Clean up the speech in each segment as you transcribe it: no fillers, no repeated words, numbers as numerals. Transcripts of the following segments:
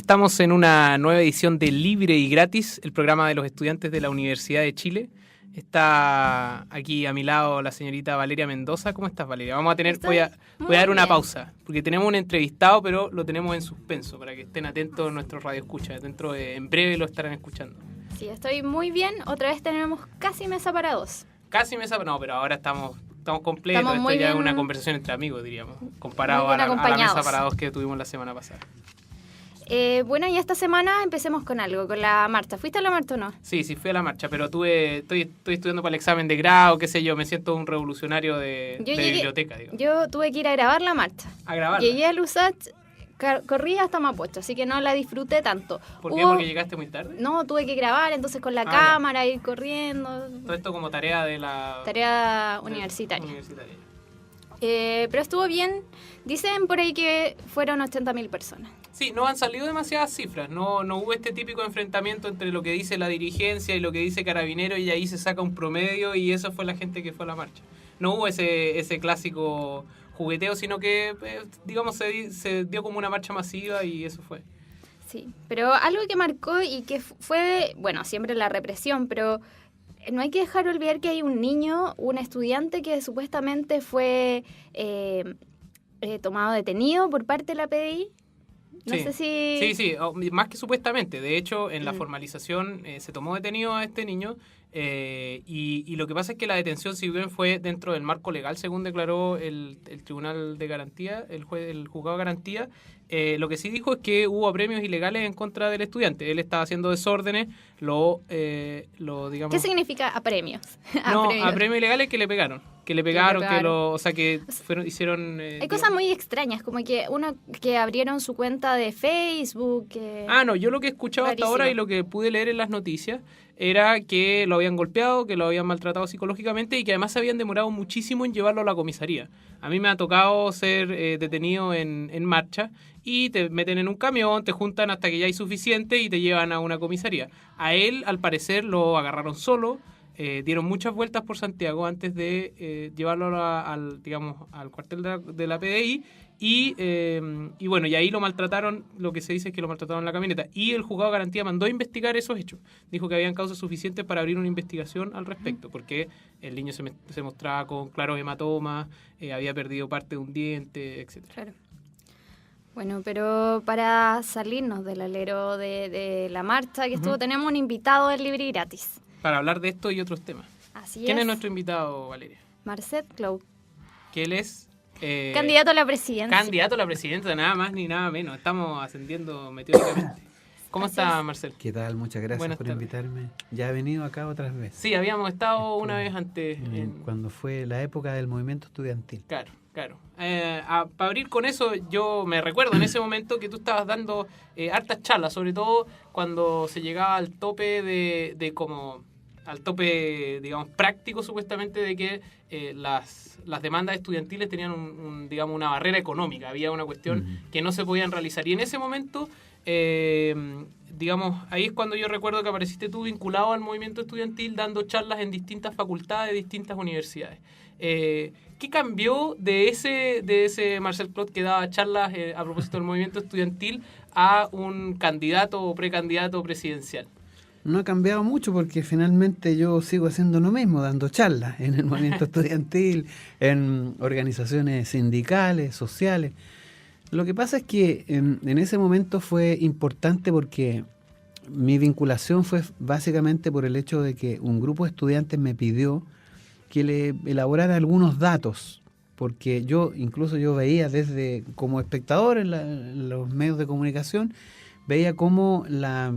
Estamos en una nueva edición de Libre y Gratis, el programa de los estudiantes de la Universidad de Chile. Está aquí a mi lado la señorita Valeria Mendoza. ¿Cómo estás, Valeria? Voy a dar una pausa, porque tenemos un entrevistado, pero lo tenemos en suspenso, para que estén atentos nuestros radioescuchas. En breve lo estarán escuchando. Sí, estoy muy bien. Otra vez tenemos casi mesa para dos. No, pero ahora estamos completos. Esto ya es una conversación entre amigos, diríamos, comparado a la mesa para dos que tuvimos la semana pasada. Bueno, y esta semana empecemos con algo, con la marcha. ¿Fuiste a la marcha o no? Sí, fui a la marcha, pero estoy estudiando para el examen de grado, qué sé yo, me siento un revolucionario de biblioteca, digo. Yo tuve que ir a grabar la marcha. ¿A grabarla? Llegué a Lusach, corrí hasta Mapocho, así que no la disfruté tanto. ¿Por qué? ¿Porque llegaste muy tarde? No, tuve que grabar, entonces con la cámara, ir corriendo. Todo esto como tarea de la... Tarea universitaria. Pero estuvo bien. Dicen por ahí que fueron 80.000 personas. Sí, no han salido demasiadas cifras, no hubo este típico enfrentamiento entre lo que dice la dirigencia y lo que dice Carabineros y ahí se saca un promedio y eso fue la gente que fue a la marcha. No hubo ese clásico jugueteo, sino que, digamos, se dio como una marcha masiva y eso fue. Sí, pero algo que marcó y que fue, bueno, siempre la represión, pero no hay que dejar olvidar que hay un niño, un estudiante que supuestamente fue tomado detenido por parte de la PDI. No sé si... Sí, más que supuestamente. De hecho, en la formalización se tomó detenido a este niño y lo que pasa es que la detención, si bien fue dentro del marco legal, según declaró el Tribunal de Garantía, el juzgado de garantía, lo que sí dijo es que hubo apremios ilegales en contra del estudiante. Él estaba haciendo desórdenes, digamos... ¿Qué significa apremios? Apremios ilegales que le pegaron. Hicieron... Hay cosas muy extrañas, como que que abrieron su cuenta de Facebook. Yo lo que he escuchado hasta ahora y lo que pude leer en las noticias era que lo habían golpeado, que lo habían maltratado psicológicamente y que además se habían demorado muchísimo en llevarlo a la comisaría. A mí me ha tocado ser detenido en marcha y te meten en un camión, te juntan hasta que ya hay suficiente y te llevan a una comisaría. A él, al parecer, lo agarraron solo. Dieron muchas vueltas por Santiago antes de llevarlo al cuartel de la PDI y ahí lo maltrataron. Lo que se dice es que lo maltrataron en la camioneta y el juzgado de garantía mandó a investigar esos hechos. Dijo que habían causas suficientes para abrir una investigación al respecto, porque el niño se mostraba con claros hematomas, había perdido parte de un diente, etc. Claro. Bueno, pero para salirnos del alero de la marcha que estuvo, tenemos un invitado en Libre y Gratis. Para hablar de esto y otros temas. ¿Quién es nuestro invitado, Valeria? Marcet Cloud. Que él es... candidato a la presidencia. Candidato a la presidencia, nada más ni nada menos. Estamos ascendiendo meteóricamente. ¿Cómo está, Marcel? ¿Qué tal? Muchas gracias por invitarme. Ya he venido acá otras veces. Sí, habíamos estado una vez antes. Cuando fue la época del movimiento estudiantil. Claro. Para abrir con eso, yo me recuerdo en ese momento que tú estabas dando hartas charlas, sobre todo cuando se llegaba al tope al tope, digamos, práctico supuestamente de que las demandas estudiantiles tenían una barrera económica, había una cuestión que no se podían realizar. Y en ese momento, ahí es cuando yo recuerdo que apareciste tú vinculado al movimiento estudiantil dando charlas en distintas facultades de distintas universidades. ¿Qué cambió de ese Marcel Cloud que daba charlas a propósito del movimiento estudiantil a un candidato o precandidato presidencial? No ha cambiado mucho porque finalmente yo sigo haciendo lo mismo, dando charlas en el movimiento estudiantil, en organizaciones sindicales, sociales. Lo que pasa es que en ese momento fue importante porque mi vinculación fue básicamente por el hecho de que un grupo de estudiantes me pidió que le elaborara algunos datos, porque yo veía desde como espectador en los medios de comunicación, veía cómo la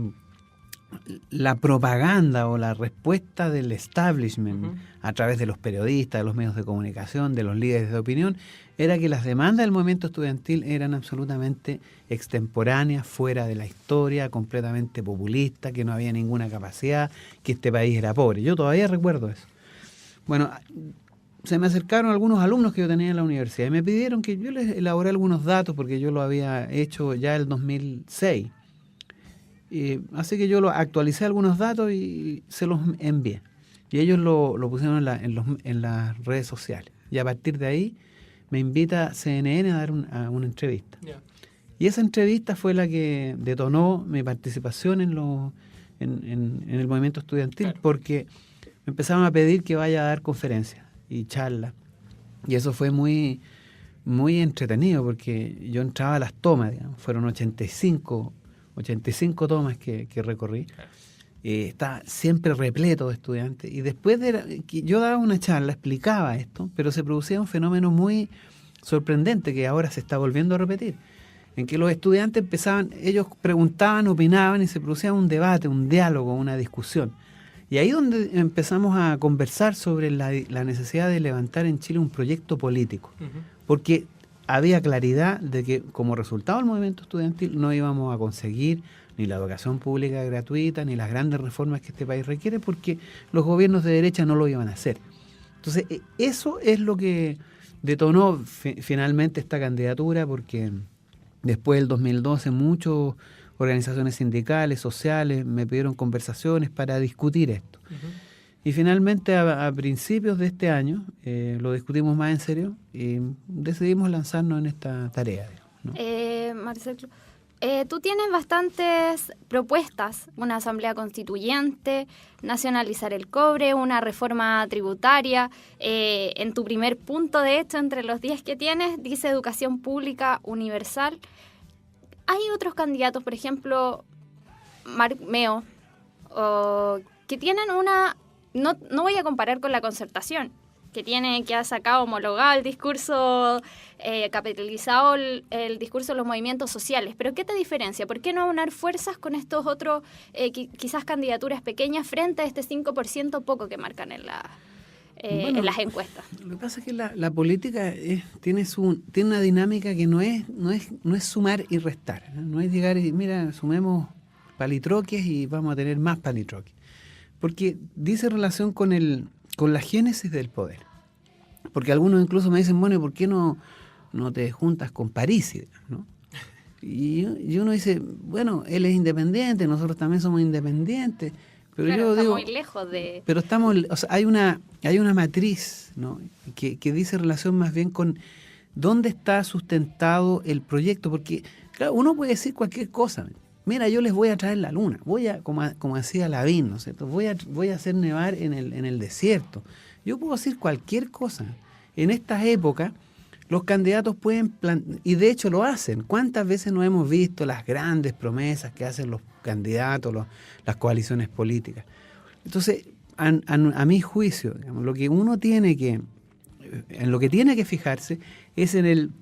propaganda o la respuesta del establishment a través de los periodistas, de los medios de comunicación, de los líderes de opinión, era que las demandas del movimiento estudiantil eran absolutamente extemporáneas, fuera de la historia, completamente populistas, que no había ninguna capacidad, que este país era pobre. Yo todavía recuerdo eso. Bueno, se me acercaron algunos alumnos que yo tenía en la universidad y me pidieron que yo les elaborara algunos datos porque yo lo había hecho ya el 2006. Así que yo actualicé algunos datos y se los envié. Y ellos lo pusieron en las redes sociales. Y a partir de ahí me invita CNN a dar una entrevista. Yeah. Y esa entrevista fue la que detonó mi participación en el movimiento estudiantil, claro, porque me empezaron a pedir que vaya a dar conferencias y charlas. Y eso fue muy, muy entretenido, porque yo entraba a las tomas, digamos, fueron 85 tomas que recorrí. Claro. Estaba siempre repleto de estudiantes. Y después que yo daba una charla, explicaba esto, pero se producía un fenómeno muy sorprendente que ahora se está volviendo a repetir, en que los estudiantes ellos preguntaban, opinaban y se producía un debate, un diálogo, una discusión. Y ahí donde empezamos a conversar sobre la necesidad de levantar en Chile un proyecto político, porque había claridad de que como resultado del movimiento estudiantil no íbamos a conseguir ni la educación pública gratuita, ni las grandes reformas que este país requiere, porque los gobiernos de derecha no lo iban a hacer. Entonces, eso es lo que detonó finalmente esta candidatura, porque después del 2012 muchas organizaciones sindicales, sociales, me pidieron conversaciones para discutir esto. Y finalmente a principios de este año lo discutimos más en serio y decidimos lanzarnos en esta tarea, ¿no? Marcelo, tú tienes bastantes propuestas: una asamblea constituyente, nacionalizar el cobre, una reforma tributaria. En tu primer punto, de hecho, entre los 10 que tienes, dice educación pública universal. Hay otros candidatos, por ejemplo, Marc Meo, que tienen una... No voy a comparar con la Concertación, que ha sacado homologado el discurso, capitalizado el discurso de los movimientos sociales. Pero ¿qué te diferencia? ¿Por qué no aunar fuerzas con estos otros, quizás candidaturas pequeñas, frente a este 5% poco que marcan en las encuestas? Lo que pasa es que la política tiene una dinámica que no es sumar y restar. No es llegar y, mira, sumemos palitroques y vamos a tener más palitroques. Porque dice relación con la génesis del poder. Porque algunos incluso me dicen, bueno, ¿y por qué no te juntas con Parisi, ¿no? Y uno dice, bueno, él es independiente, nosotros también somos independientes. Pero claro, yo digo, muy lejos de... Pero hay una matriz, ¿no? que dice relación más bien con dónde está sustentado el proyecto. Porque, claro, uno puede decir cualquier cosa. Mira, yo les voy a traer la luna, como decía Lavín, ¿no es cierto? Voy a hacer nevar en el desierto. Yo puedo decir cualquier cosa. En estas épocas, los candidatos pueden y de hecho lo hacen. ¿Cuántas veces no hemos visto las grandes promesas que hacen los candidatos, las coaliciones políticas? Entonces, a mi juicio, digamos, en lo que tiene que fijarse es en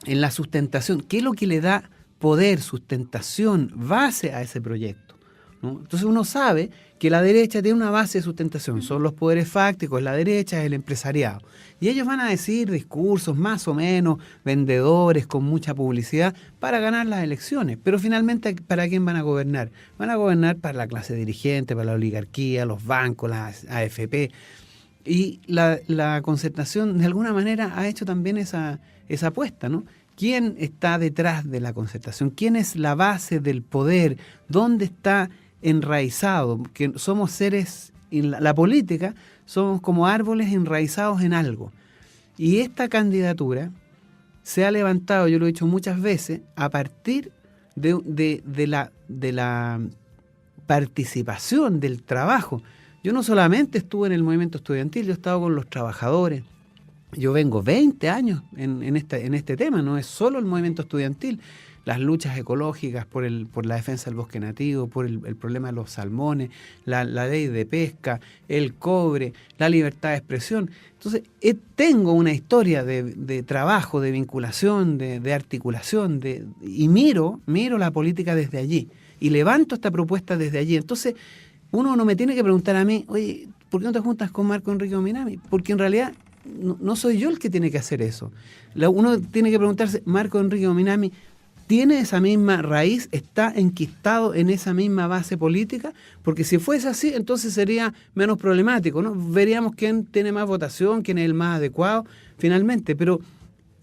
la sustentación. ¿Qué es lo que le da poder, sustentación, base a ese proyecto, ¿no? Entonces uno sabe que la derecha tiene una base de sustentación, son los poderes fácticos, la derecha es el empresariado. Y ellos van a decir discursos más o menos vendedores, con mucha publicidad, para ganar las elecciones. Pero finalmente, ¿para quién van a gobernar? Van a gobernar para la clase dirigente, para la oligarquía, los bancos, las AFP. Y la Concertación, de alguna manera, ha hecho también esa apuesta, ¿no? ¿Quién está detrás de la Concertación? ¿Quién es la base del poder? ¿Dónde está enraizado? Que somos seres, en la política, somos como árboles enraizados en algo. Y esta candidatura se ha levantado, yo lo he dicho muchas veces, a partir de la participación, del trabajo. Yo no solamente estuve en el movimiento estudiantil, yo he estado con los trabajadores. Yo vengo 20 años en este tema, no es solo el movimiento estudiantil, las luchas ecológicas por la defensa del bosque nativo, por el problema de los salmones, la ley de pesca, el cobre, la libertad de expresión. Entonces, tengo una historia de trabajo, de vinculación, de articulación, y miro la política desde allí, y levanto esta propuesta desde allí. Entonces, uno no me tiene que preguntar a mí, oye, ¿por qué no te juntas con Marco Enrique Ominami? Porque en realidad no soy yo el que tiene que hacer eso. Uno tiene que preguntarse, Marco Enrique Ominami ¿tiene esa misma raíz? ¿Está enquistado en esa misma base política? Porque si fuese así, entonces sería menos problemático, ¿no? Veríamos quién tiene más votación, quién es el más adecuado, finalmente. Pero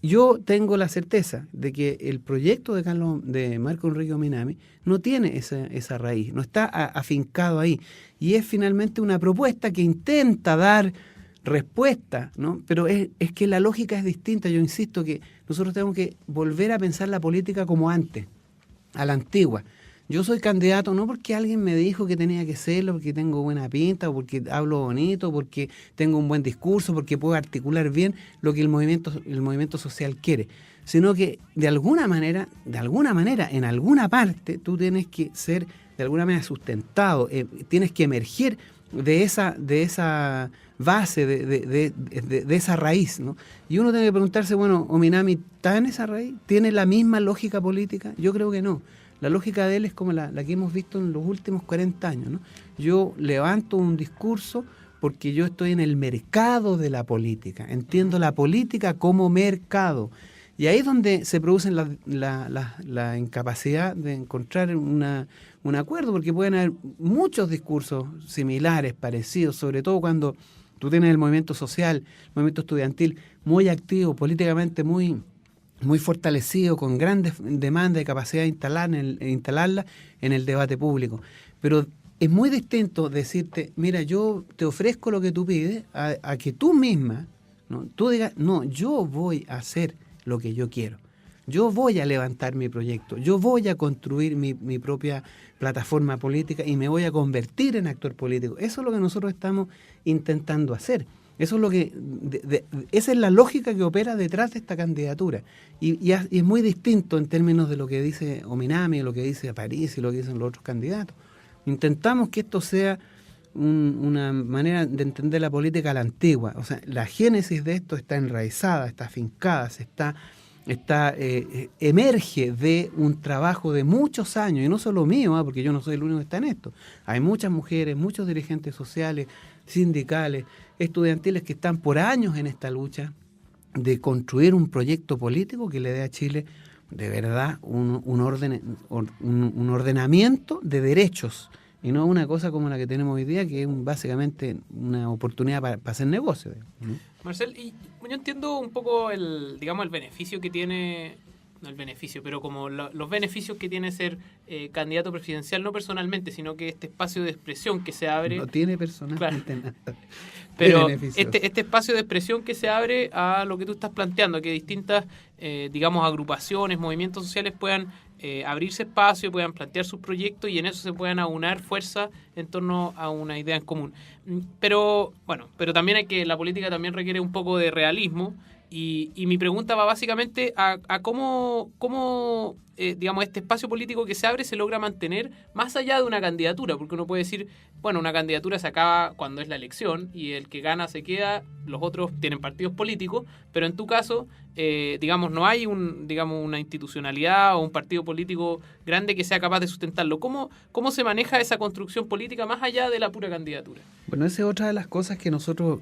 yo tengo la certeza de que el proyecto de Marco Enrique Ominami no tiene esa raíz, no está afincado ahí. Y es finalmente una propuesta que intenta dar respuesta, ¿no? Pero es que la lógica es distinta. Yo insisto que nosotros tenemos que volver a pensar la política como antes, a la antigua. Yo soy candidato no porque alguien me dijo que tenía que serlo, porque tengo buena pinta, o porque hablo bonito, porque tengo un buen discurso, porque puedo articular bien lo que el movimiento social quiere, sino que de alguna manera, en alguna parte, tú tienes que ser de alguna manera sustentado, tienes que emerger de esa base, de esa raíz, ¿no? Y uno tiene que preguntarse, bueno, Ominami, ¿está en esa raíz? ¿Tiene la misma lógica política? Yo creo que no. La lógica de él es como la que hemos visto en los últimos 40 años, ¿no? Yo levanto un discurso porque yo estoy en el mercado de la política, entiendo la política como mercado. Y ahí es donde se produce la incapacidad de encontrar un acuerdo, porque pueden haber muchos discursos similares, parecidos, sobre todo cuando tú tienes el movimiento social, el movimiento estudiantil muy activo, políticamente muy fortalecido, con grandes demandas y capacidad de instalarla en el debate público. Pero es muy distinto decirte, mira, yo te ofrezco lo que tú pides, a que tú misma, ¿no? Tú digas, no, yo voy a hacer lo que yo quiero. Yo voy a levantar mi proyecto, yo voy a construir mi propia plataforma política y me voy a convertir en actor político. Eso es lo que nosotros estamos intentando hacer. Eso es lo que esa es la lógica que opera detrás de esta candidatura. Y es muy distinto en términos de lo que dice Ominami, lo que dice París y lo que dicen los otros candidatos. Intentamos que esto sea una manera de entender la política a la antigua. O sea, la génesis de esto está enraizada, está afincada, emerge de un trabajo de muchos años, y no solo mío, porque yo no soy el único que está en esto. Hay muchas mujeres, muchos dirigentes sociales, sindicales, estudiantiles que están por años en esta lucha de construir un proyecto político que le dé a Chile de verdad un ordenamiento de derechos, y no una cosa como la que tenemos hoy día, que es básicamente una oportunidad para hacer negocio, ¿no? Marcel, y yo entiendo un poco el beneficio que tiene, no el beneficio, pero como los beneficios que tiene ser candidato presidencial, no personalmente, sino que este espacio de expresión que se abre... No tiene personalmente nada. Pero este espacio de expresión que se abre a lo que tú estás planteando, que distintas, agrupaciones, movimientos sociales puedan abrirse espacio, puedan plantear sus proyectos y en eso se puedan aunar fuerzas en torno a una idea en común. Pero también la política también requiere un poco de realismo, y mi pregunta va básicamente a cómo este espacio político que se abre se logra mantener más allá de una candidatura, porque uno puede decir, bueno, una candidatura se acaba cuando es la elección y el que gana se queda, los otros tienen partidos políticos, pero en tu caso, no hay una institucionalidad o un partido político grande que sea capaz de sustentarlo. ¿Cómo se maneja esa construcción política más allá de la pura candidatura? Bueno, esa es otra de las cosas que nosotros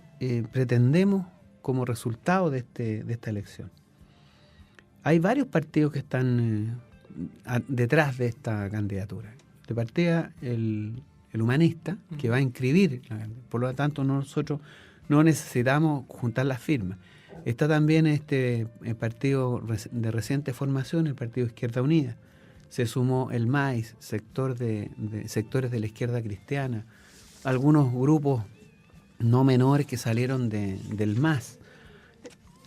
pretendemos como resultado de esta elección. Hay varios partidos que están detrás de esta candidatura. De partida el humanista, que va a inscribir, por lo tanto nosotros no necesitamos juntar las firmas. Está también el partido de reciente formación, el Partido Izquierda Unida. Se sumó el MAIS, sectores de la izquierda cristiana, algunos grupos no menores que salieron del MAS.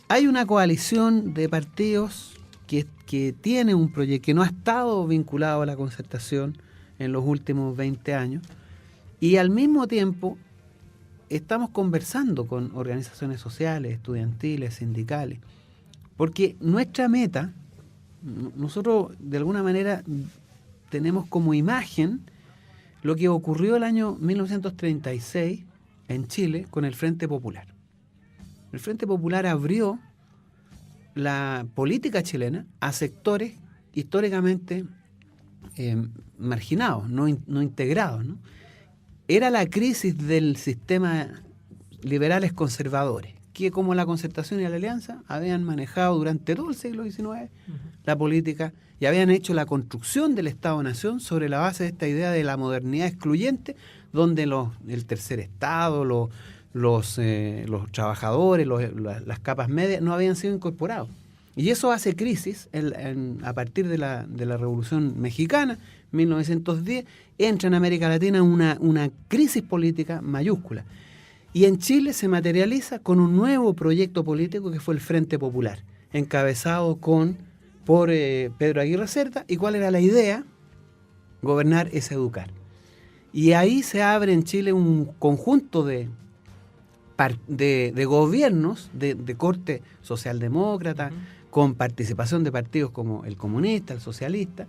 Hay una coalición de partidos que tiene un proyecto que no ha estado vinculado a la concertación en los últimos 20 años, y al mismo tiempo estamos conversando con organizaciones sociales, estudiantiles, sindicales, porque nuestra meta, nosotros de alguna manera tenemos como imagen lo que ocurrió el año 1936 en Chile con el Frente Popular. El Frente Popular abrió la política chilena a sectores históricamente marginados, no integrados, ¿no? Era la crisis del sistema liberales conservadores, que como la Concertación y la Alianza habían manejado durante todo el siglo XIX la política y habían hecho la construcción del Estado-Nación sobre la base de esta idea de la modernidad excluyente, donde el tercer Estado, los trabajadores, las capas medias no habían sido incorporados. Y eso hace crisis a partir de la Revolución Mexicana, 1910, entra en América Latina una crisis política mayúscula. Y en Chile se materializa con un nuevo proyecto político que fue el Frente Popular, encabezado por Pedro Aguirre Cerda. ¿Y cuál era la idea? Gobernar es educar. Y ahí se abre en Chile un conjunto de gobiernos de corte socialdemócrata, con participación de partidos como el comunista, el socialista,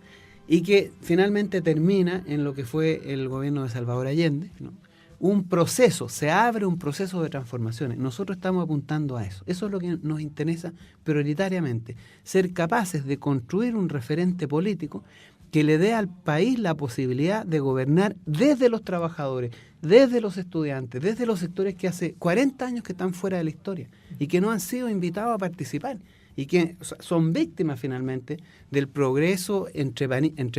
y que finalmente termina en lo que fue el gobierno de Salvador Allende, ¿no? Se abre un proceso de transformaciones. Nosotros estamos apuntando a eso. Eso es lo que nos interesa prioritariamente, ser capaces de construir un referente político que le dé al país la posibilidad de gobernar desde los trabajadores, desde los estudiantes, desde los sectores que hace 40 años que están fuera de la historia y que no han sido invitados a participar y que son víctimas finalmente del progreso entre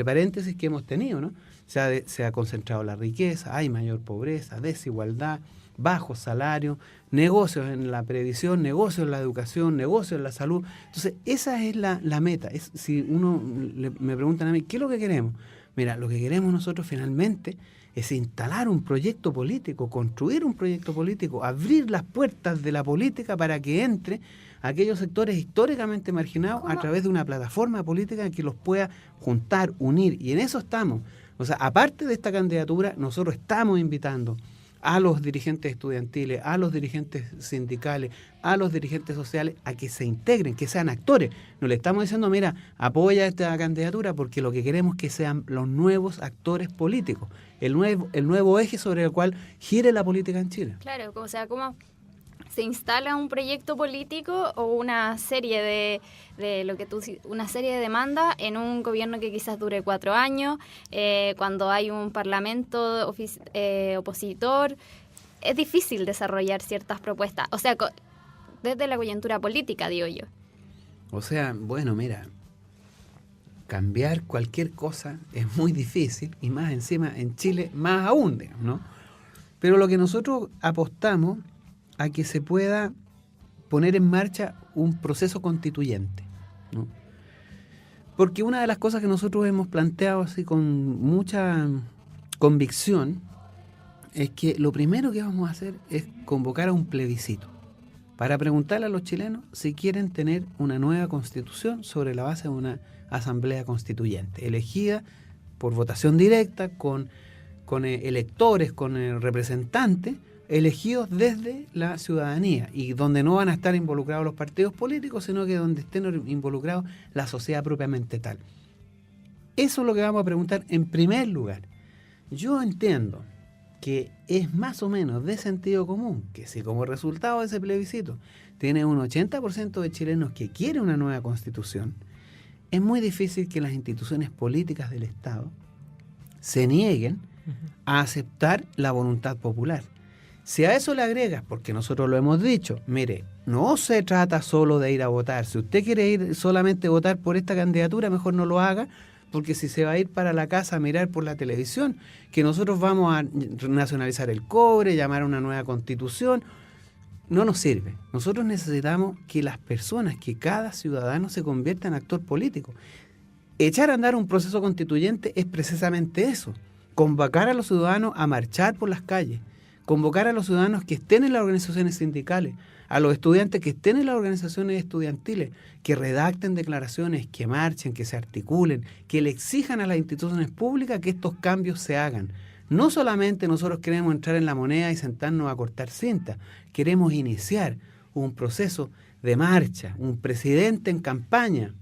paréntesis que hemos tenido, ¿no? Se ha concentrado la riqueza, hay mayor pobreza, desigualdad, bajos salarios, negocios en la previsión, negocios en la educación, negocios en la salud. Entonces, esa es la meta. Si me preguntan a mí, ¿qué es lo que queremos? Mira, lo que queremos nosotros finalmente es instalar un proyecto político, construir un proyecto político, abrir las puertas de la política para que entre aquellos sectores históricamente marginados a través de una plataforma política que los pueda juntar, unir, y en eso estamos. O sea, aparte de esta candidatura, nosotros estamos invitando a los dirigentes estudiantiles, a los dirigentes sindicales, a los dirigentes sociales, a que se integren, que sean actores. No le estamos diciendo, mira, apoya esta candidatura, porque lo que queremos es que sean los nuevos actores políticos, el nuevo eje sobre el cual gire la política en Chile. Claro, o sea, ¿cómo se instala un proyecto político o una serie una serie de demandas en un gobierno que quizás dure 4 años, cuando hay un parlamento opositor? Es difícil desarrollar ciertas propuestas, o sea, desde la coyuntura política, digo yo. O sea, bueno, mira, cambiar cualquier cosa es muy difícil, y más encima en Chile más aún, digamos, ¿no? Pero lo que nosotros apostamos a que se pueda poner en marcha un proceso constituyente, ¿no? Porque una de las cosas que nosotros hemos planteado así con mucha convicción es que lo primero que vamos a hacer es convocar a un plebiscito para preguntarle a los chilenos si quieren tener una nueva constitución sobre la base de una asamblea constituyente, elegida por votación directa, con electores, con representantes, elegidos desde la ciudadanía, y donde no van a estar involucrados los partidos políticos, sino que donde estén involucrados la sociedad propiamente tal. Eso es lo que vamos a preguntar en primer lugar. Yo entiendo que es más o menos de sentido común que si como resultado de ese plebiscito tiene un 80% de chilenos que quieren una nueva constitución, es muy difícil que las instituciones políticas del Estado se nieguen a aceptar la voluntad popular. Si a eso le agregas, porque nosotros lo hemos dicho, mire, no se trata solo de ir a votar. Si usted quiere ir solamente a votar por esta candidatura, mejor no lo haga, porque si se va a ir para la casa a mirar por la televisión, que nosotros vamos a nacionalizar el cobre, llamar a una nueva constitución, no nos sirve. Nosotros necesitamos que las personas, que cada ciudadano se convierta en actor político. Echar a andar un proceso constituyente es precisamente eso, convocar a los ciudadanos a marchar por las calles, convocar a los ciudadanos que estén en las organizaciones sindicales, a los estudiantes que estén en las organizaciones estudiantiles, que redacten declaraciones, que marchen, que se articulen, que le exijan a las instituciones públicas que estos cambios se hagan. No solamente nosotros queremos entrar en la moneda y sentarnos a cortar cinta, queremos iniciar un proceso de marcha, un presidente en campaña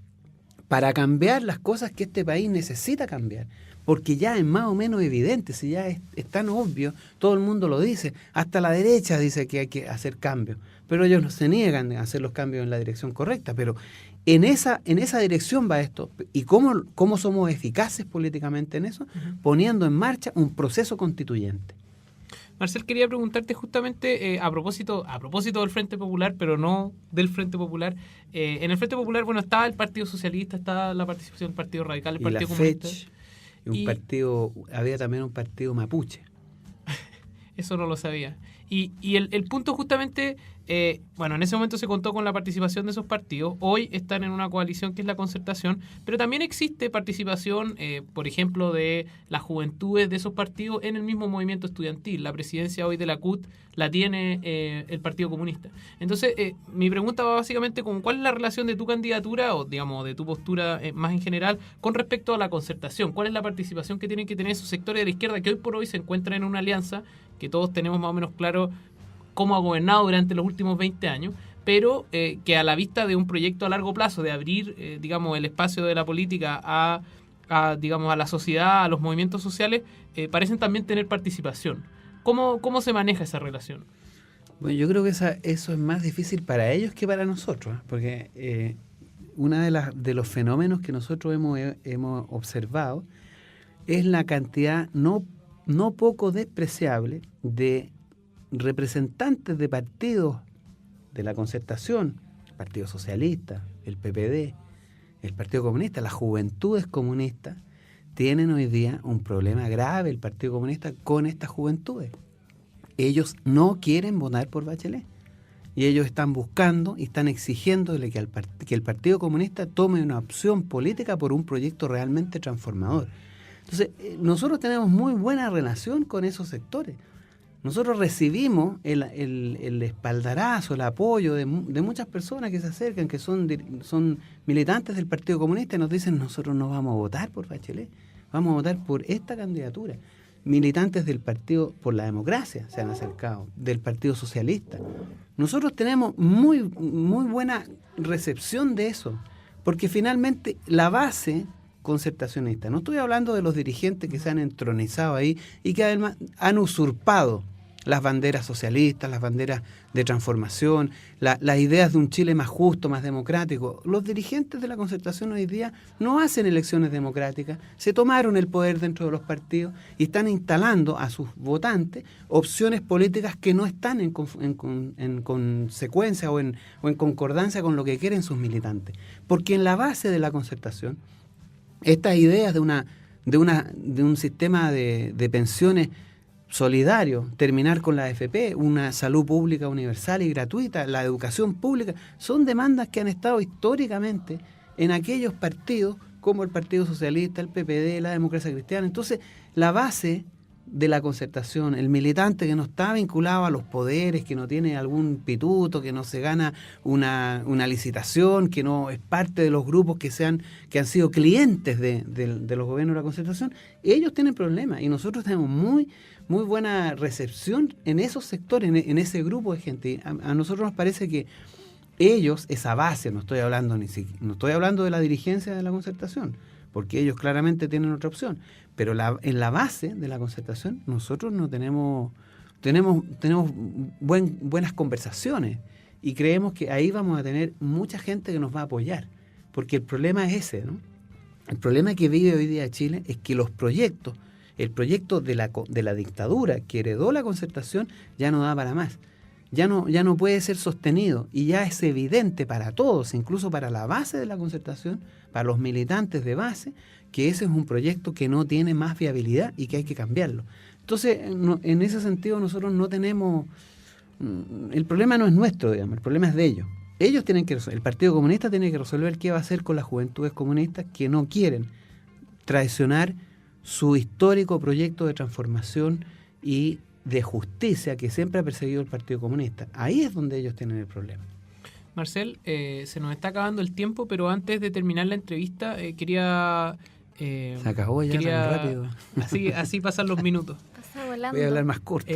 para cambiar las cosas que este país necesita cambiar. Porque ya es más o menos evidente, si ya es tan obvio, todo el mundo lo dice, hasta la derecha dice que hay que hacer cambios, pero ellos no se niegan a hacer los cambios en la dirección correcta. Pero en esa dirección va esto. ¿Y cómo somos eficaces políticamente en eso? Poniendo en marcha un proceso constituyente. Marcel, quería preguntarte justamente a propósito del Frente Popular, pero no del Frente Popular. En el Frente Popular, bueno, estaba el Partido Socialista, estaba la participación del Partido Radical, el Partido Comunista. Había también un partido mapuche. Eso no lo sabía. Y el punto justamente, bueno, en ese momento se contó con la participación de esos partidos, hoy están en una coalición que es la Concertación, pero también existe participación, por ejemplo, de las juventudes de esos partidos en el mismo movimiento estudiantil. La presidencia hoy de la CUT la tiene el Partido Comunista. Entonces, mi pregunta va básicamente con cuál es la relación de tu candidatura o, digamos, de tu postura más en general con respecto a la Concertación. ¿Cuál es la participación que tienen que tener esos sectores de la izquierda que hoy por hoy se encuentran en una alianza que todos tenemos más o menos claro cómo ha gobernado durante los últimos 20 años, pero que a la vista de un proyecto a largo plazo, de abrir, digamos, el espacio de la política digamos, a la sociedad, a los movimientos sociales, parecen también tener participación? ¿Cómo se maneja esa relación? Bueno, yo creo que eso es más difícil para ellos que para nosotros, porque uno de los fenómenos que nosotros hemos observado es la cantidad no poco despreciable de representantes de partidos de la Concertación, el Partido Socialista, el PPD, el Partido Comunista, las juventudes comunistas, tienen hoy día un problema grave el Partido Comunista con estas juventudes. Ellos no quieren votar por Bachelet y ellos están buscando y están exigiéndole que el Partido Comunista tome una opción política por un proyecto realmente transformador. Entonces, nosotros tenemos muy buena relación con esos sectores. Nosotros recibimos el espaldarazo, el apoyo de muchas personas que se acercan, que son militantes del Partido Comunista y nos dicen: nosotros no vamos a votar por Bachelet, vamos a votar por esta candidatura. Militantes del Partido por la Democracia se han acercado, del Partido Socialista. Nosotros tenemos muy, muy buena recepción de eso, porque finalmente la base concertacionista, no estoy hablando de los dirigentes que se han entronizado ahí y que además han usurpado las banderas socialistas, las banderas de transformación, las ideas de un Chile más justo, más democrático. Los dirigentes de la Concertación hoy día no hacen elecciones democráticas, se tomaron el poder dentro de los partidos y están instalando a sus votantes opciones políticas que no están en consecuencia o en concordancia con lo que quieren sus militantes. Porque en la base de la Concertación, estas ideas de un sistema de pensiones solidario, terminar con la AFP, una salud pública universal y gratuita, la educación pública, son demandas que han estado históricamente en aquellos partidos como el Partido Socialista, el PPD, la Democracia Cristiana. Entonces, la base de la Concertación, el militante que no está vinculado a los poderes, que no tiene algún pituto, que no se gana una licitación, que no es parte de los grupos que han sido clientes de los gobiernos de la Concertación, ellos tienen problemas y nosotros tenemos muy buena recepción en esos sectores, en ese grupo de gente. A nosotros nos parece que ellos, esa base, no estoy hablando de la dirigencia de la Concertación, porque ellos claramente tienen otra opción, pero en la base de la Concertación nosotros no tenemos buenas conversaciones y creemos que ahí vamos a tener mucha gente que nos va a apoyar, porque el problema es ese, ¿no? El problema que vive hoy día Chile es que el proyecto de la dictadura que heredó la Concertación ya no da para más. Ya no puede ser sostenido y ya es evidente para todos, incluso para la base de la Concertación, para los militantes de base, que ese es un proyecto que no tiene más viabilidad y que hay que cambiarlo. Entonces, en ese sentido nosotros no tenemos... El problema no es nuestro, digamos, el problema es de ellos. Ellos tienen que resolver, el Partido Comunista tiene que resolver qué va a hacer con las juventudes comunistas que no quieren traicionar su histórico proyecto de transformación y de justicia que siempre ha perseguido el Partido Comunista. Ahí es donde ellos tienen el problema. Marcel, se nos está acabando el tiempo, pero antes de terminar la entrevista quería... se acabó ya tan rápido. Así pasan los minutos. Pasa volando. Voy a hablar más corto.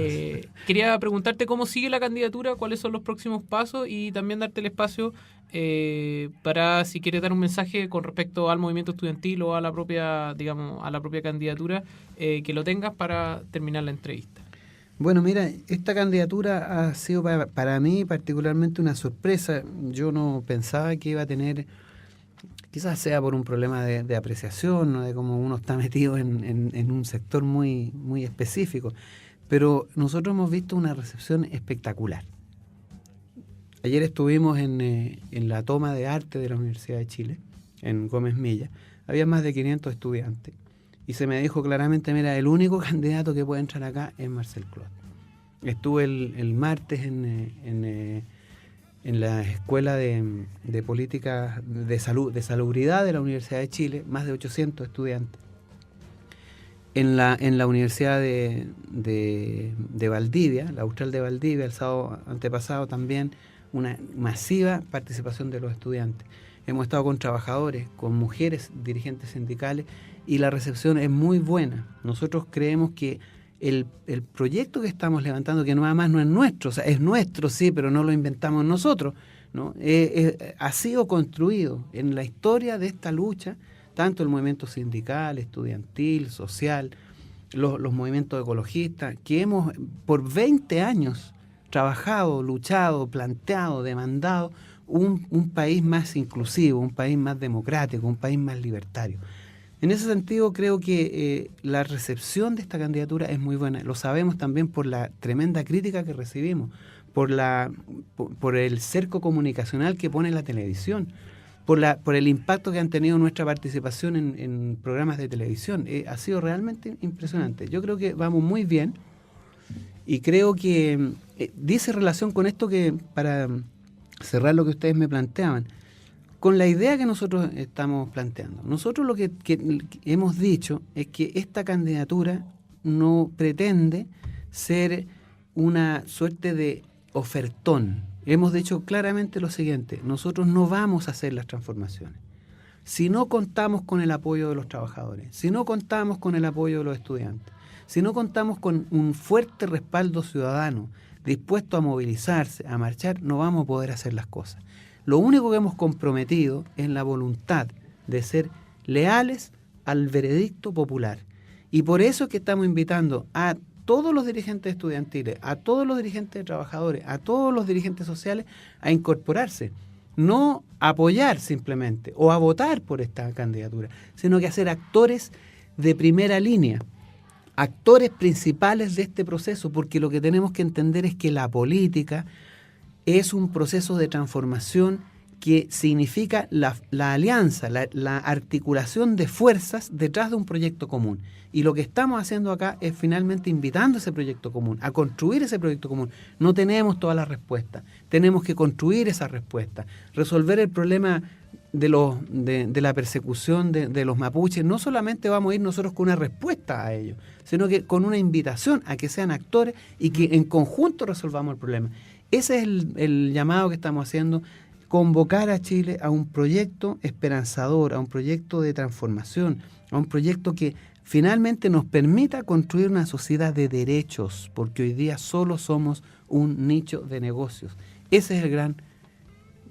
Quería preguntarte cómo sigue la candidatura, cuáles son los próximos pasos y también darte el espacio para si quieres dar un mensaje con respecto al movimiento estudiantil o a la propia, digamos, a la propia candidatura, que lo tengas para terminar la entrevista. Bueno, mira, esta candidatura ha sido para mí particularmente una sorpresa. Yo no pensaba que iba a tener, quizás sea por un problema de apreciación, ¿no? De cómo uno está metido en un sector muy, muy específico, pero nosotros hemos visto una recepción espectacular. Ayer estuvimos en la toma de arte de la Universidad de Chile, en Gómez Milla. Había más de 500 estudiantes. Y se me dijo claramente, mira, el único candidato que puede entrar acá es Marcel Clot. Estuve el martes en la Escuela de Políticas de Salud, de Salubridad de la Universidad de Chile, más de 800 estudiantes. En la Universidad de Valdivia, la Austral de Valdivia, el sábado antepasado también, una masiva participación de los estudiantes. Hemos estado con trabajadores, con mujeres dirigentes sindicales, y la recepción es muy buena. Nosotros creemos que el proyecto que estamos levantando, que nada más no es nuestro, o sea, es nuestro, sí, pero no lo inventamos nosotros, ¿no? Ha sido construido en la historia de esta lucha, tanto el movimiento sindical, estudiantil, social, los movimientos ecologistas, que hemos por 20 años trabajado, luchado, planteado, demandado un país más inclusivo, un país más democrático, un país más libertario. En ese sentido, creo que la recepción de esta candidatura es muy buena. Lo sabemos también por la tremenda crítica que recibimos, por el cerco comunicacional que pone la televisión, por el impacto que han tenido nuestra participación en programas de televisión. Ha sido realmente impresionante. Yo creo que vamos muy bien y creo que dice relación con esto, que para cerrar lo que ustedes me planteaban, con la idea que nosotros estamos planteando. Nosotros lo que hemos dicho es que esta candidatura no pretende ser una suerte de ofertón. Hemos dicho claramente lo siguiente: nosotros no vamos a hacer las transformaciones si no contamos con el apoyo de los trabajadores, si no contamos con el apoyo de los estudiantes, si no contamos con un fuerte respaldo ciudadano dispuesto a movilizarse, a marchar, no vamos a poder hacer las cosas. Lo único que hemos comprometido es la voluntad de ser leales al veredicto popular. Y por eso es que estamos invitando a todos los dirigentes estudiantiles, a todos los dirigentes de trabajadores, a todos los dirigentes sociales a incorporarse. No a apoyar simplemente o a votar por esta candidatura, sino que a ser actores de primera línea, actores principales de este proceso, porque lo que tenemos que entender es que la política es un proceso de transformación que significa la alianza, la articulación de fuerzas detrás de un proyecto común. Y lo que estamos haciendo acá es finalmente invitando a ese proyecto común, a construir ese proyecto común. No tenemos todas las respuestas, tenemos que construir esas respuestas, resolver el problema de la persecución de los mapuches. No solamente vamos a ir nosotros con una respuesta a ello, sino que con una invitación a que sean actores y que en conjunto resolvamos el problema. Ese es el llamado que estamos haciendo: convocar a Chile a un proyecto esperanzador, a un proyecto de transformación, a un proyecto que finalmente nos permita construir una sociedad de derechos, porque hoy día solo somos un nicho de negocios. Ese es el gran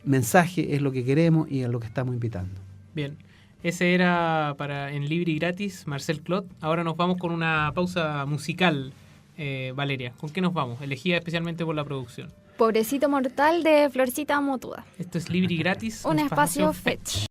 mensaje, es lo que queremos y es lo que estamos invitando. Bien, ese era en Libre y Gratis, Marcel Clot. Ahora nos vamos con una pausa musical. Valeria, ¿con qué nos vamos? Elegida especialmente por la producción. Pobrecito Mortal, de Florcita Motuda. Esto es Libre y Gratis. Un espacio Fetch.